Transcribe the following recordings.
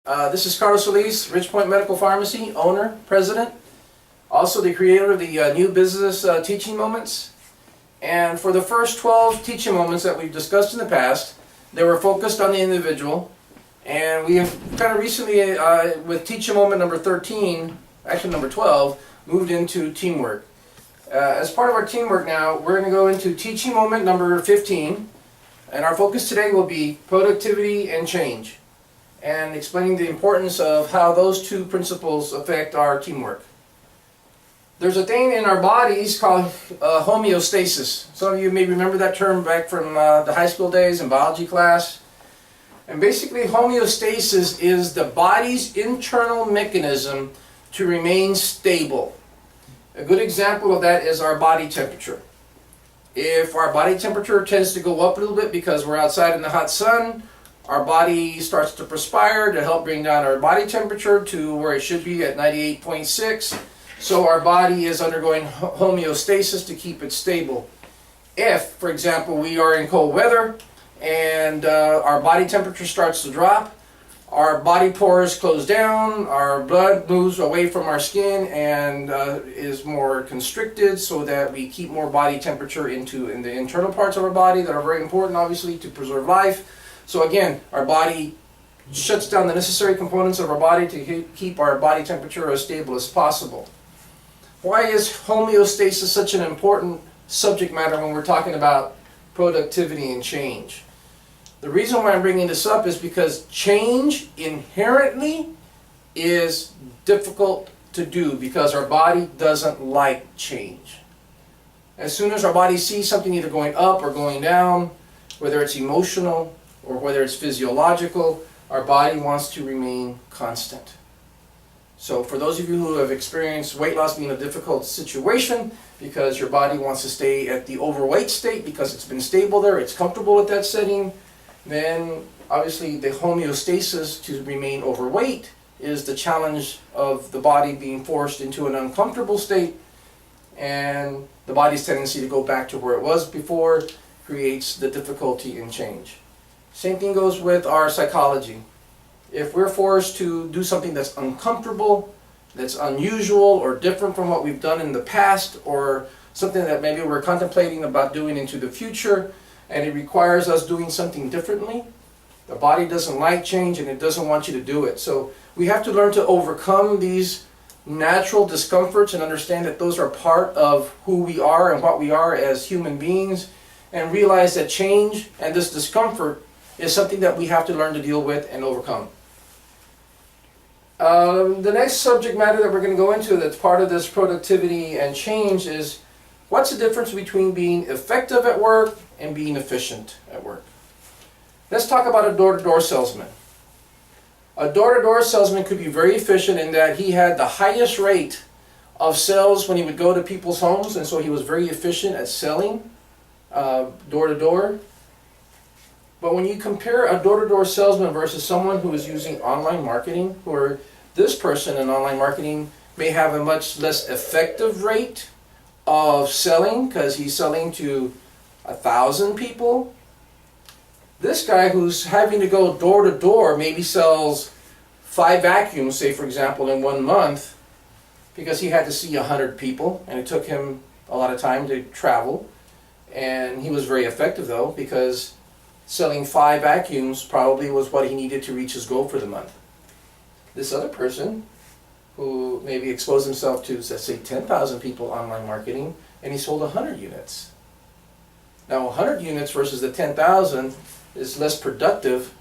This is Solis, Ridgepoint Medical Pharmacy, owner, president, also the creator of the new business teaching moments. And for the first 12 teaching moments that we've discussed in the past, they were focused on the individual. And we have kind of recently, with teaching moment number 13, actually number 12, moved into teamwork. As part of our teamwork now, we're going to go into teaching moment number 15. And our focus today will be productivity and change, and explaining the importance of how those two principles affect our teamwork. There's a thing in our bodies called homeostasis. Some of you may remember that term back from the high school days in biology class. And basically homeostasis is the body's internal mechanism to remain stable. A good example of that is our body temperature. If our body temperature tends to go up a little bit because we're outside in the hot sun, our body starts to perspire to help bring down our body temperature to where it should be at 98.6. So our body is undergoing homeostasis to keep it stable. If, for example, we are in cold weather and our body temperature starts to drop, our body pores close down, our blood moves away from our skin and is more constricted so that we keep more body temperature in the internal parts of our body that are very important, obviously, to preserve life. So again, our body shuts down the necessary components of our body to keep our body temperature as stable as possible. Why is homeostasis such an important subject matter when we're talking about productivity and change? The reason why I'm bringing this up is because change inherently is difficult to do because our body doesn't like change. As soon as our body sees something either going up or going down, whether it's emotional or whether it's physiological, our body wants to remain constant. So for those of you who have experienced weight loss being a difficult situation because your body wants to stay at the overweight state because it's been stable there, it's comfortable at that setting, then obviously the homeostasis to remain overweight is the challenge of the body being forced into an uncomfortable state, and the body's tendency to go back to where it was before creates the difficulty in change. Same thing goes with our psychology. If we're forced to do something that's uncomfortable, that's unusual or different from what we've done in the past, or something that maybe we're contemplating about doing into the future, and it requires us doing something differently, the body doesn't like change and it doesn't want you to do it. So we have to learn to overcome these natural discomforts and understand that those are part of who we are and what we are as human beings, and realize that change and this discomfort is something that we have to learn to deal with and overcome. The next subject matter that we're going to go into that's part of this productivity and change is what's the difference between being effective at work and being efficient at work. Let's talk about a door-to-door salesman. A door-to-door salesman could be very efficient in that he had the highest rate of sales when he would go to people's homes, and so he was very efficient at selling door-to-door. But when you compare a door-to-door salesman versus someone who is using online marketing, where this person in online marketing may have a much less effective rate of selling because he's selling to 1,000 people, this guy who's having to go door-to-door maybe sells 5 vacuums, say for example, in 1 month because he had to see 100 people and it took him a lot of time to travel. And he was very effective though, because selling 5 vacuums probably was what he needed to reach his goal for the month. This other person who maybe exposed himself to, let's say, 10,000 people online marketing, and he sold 100 units. Now 100 units versus the 10,000 is less productive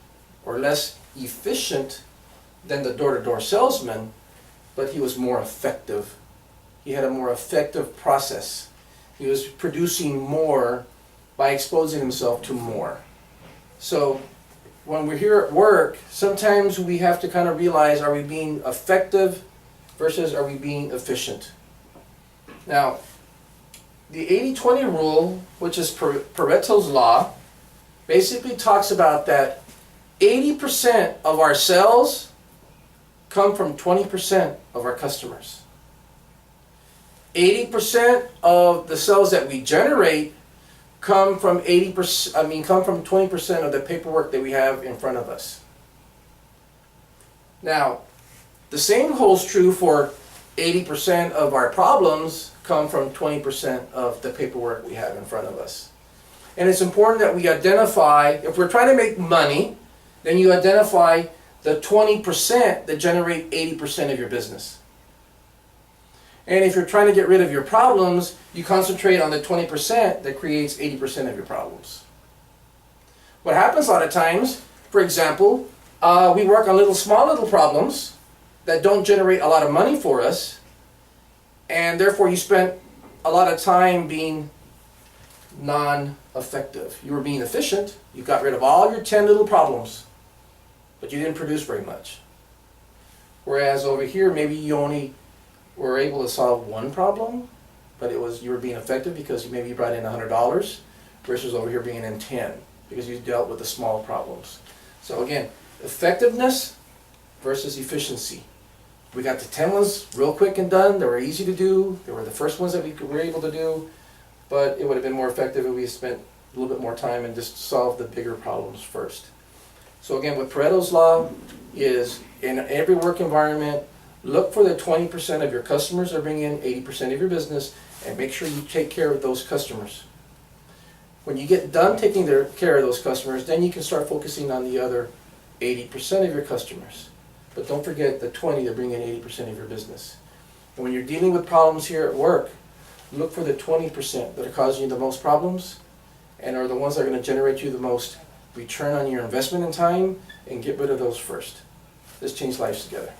or less efficient than the door-to-door salesman, but he was more effective. He had a more effective process. He was producing more by exposing himself to more. So when we're here at work, sometimes we have to kind of realize, are we being effective versus are we being efficient? Now, the 80-20 rule, which is Pareto's law, basically talks about that 80% of our sales come from 20% of our customers. 80% of the sales that we generate come from 20% of the paperwork that we have in front of us. Now, the same holds true for 80% of our problems come from 20% of the paperwork we have in front of us. And it's important that we identify, if we're trying to make money, then you identify the 20% that generate 80% of your business. And if you're trying to get rid of your problems, you concentrate on the 20% that creates 80% of your problems. What happens a lot of times, for example, we work on small little problems that don't generate a lot of money for us, and therefore you spent a lot of time being non-effective. You were being efficient, you got rid of all your 10 little problems, but you didn't produce very much. Whereas over here, maybe you only were able to solve one problem, but you were being effective because maybe you brought in $100, versus over here being in 10, because you dealt with the small problems. So again, effectiveness versus efficiency. We got the 10 ones real quick and done. They were easy to do. They were the first ones that we were able to do, but it would have been more effective if we spent a little bit more time and just solved the bigger problems first. So again, what Pareto's law is, in every work environment, look for the 20% of your customers that bring in 80% of your business, and make sure you take care of those customers. When you get done taking care of those customers, then you can start focusing on the other 80% of your customers. But don't forget the 20 that bring in 80% of your business. And when you're dealing with problems here at work, look for the 20% that are causing you the most problems and are the ones that are going to generate you the most return on your investment in time, and get rid of those first. Let's change lives together.